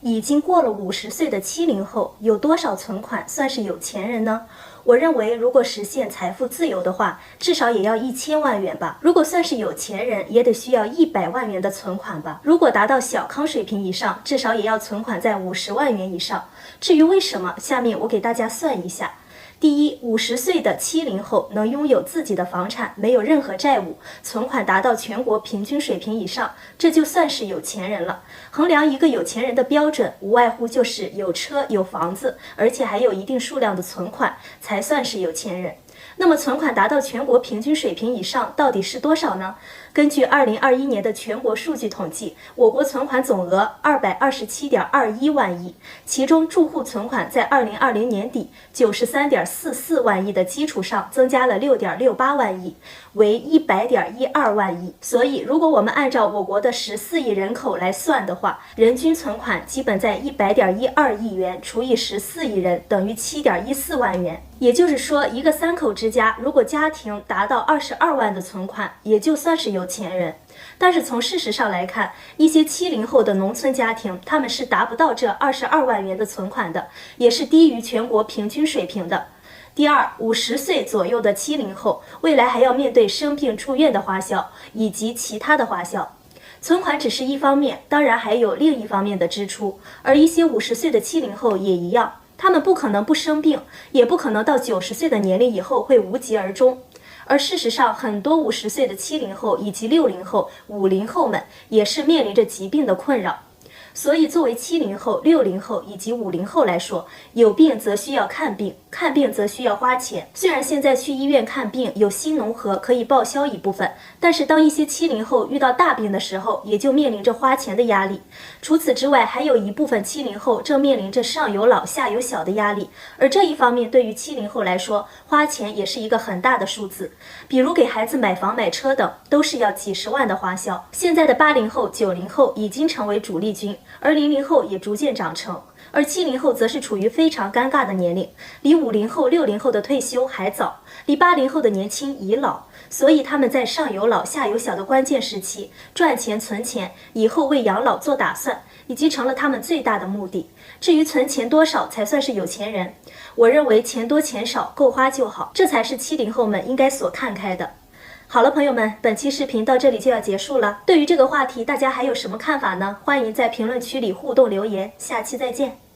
已经过了50岁的70后，有多少存款算是有钱人呢？我认为，如果实现财富自由的话，至少也要1000万元吧。如果算是有钱人，也得需要100万元的存款吧。如果达到小康水平以上，至少也要存款在50万元以上。至于为什么，下面我给大家算一下。第一，50岁的70后能拥有自己的房产，没有任何债务，存款达到全国平均水平以上，这就算是有钱人了。衡量一个有钱人的标准，无外乎就是有车有房子，而且还有一定数量的存款，才算是有钱人。那么存款达到全国平均水平以上到底是多少呢？根据2021年的全国数据统计，我国存款总额227.21万亿，其中住户存款在2020年底93.44万亿的基础上增加了6.68万亿，为100.12万亿。所以，如果我们按照我国的14亿人口来算的话，人均存款基本在100.12亿元除以14亿人等于7.14万元。也就是说，一个3口之家，如果家庭达到22万的存款，也就算是有钱人。但是从事实上来看，一些70后的农村家庭，他们是达不到这22万元的存款的，也是低于全国平均水平的。第二，50岁左右的70后，未来还要面对生病住院的花销以及其他的花销。存款只是一方面，当然还有另一方面的支出，而一些50岁的70后也一样。他们不可能不生病，也不可能到90岁的年龄以后会无疾而终。而事实上，很多50岁的70后以及60后、50后们也是面临着疾病的困扰。所以，作为70后、60后以及50后来说，有病则需要看病，看病则需要花钱。虽然现在去医院看病有新农合可以报销一部分，但是当一些70后遇到大病的时候，也就面临着花钱的压力。除此之外，还有一部分70后正面临着上有老下有小的压力，而这一方面对于70后来说，花钱也是一个很大的数字。比如给孩子买房买车等，都是要几十万的花销。现在的80后、90后已经成为主力军，而00后也逐渐长成，而70后则是处于非常尴尬的年龄，离50后、60后的退休还早，离80后的年轻已老，所以他们在上有老下有小的关键时期，赚钱存钱，以后为养老做打算，已经成了他们最大的目的。至于存钱多少才算是有钱人，我认为钱多钱少够花就好，这才是70后们应该所看开的。好了，朋友们，本期视频到这里就要结束了。对于这个话题，大家还有什么看法呢？欢迎在评论区里互动留言，下期再见。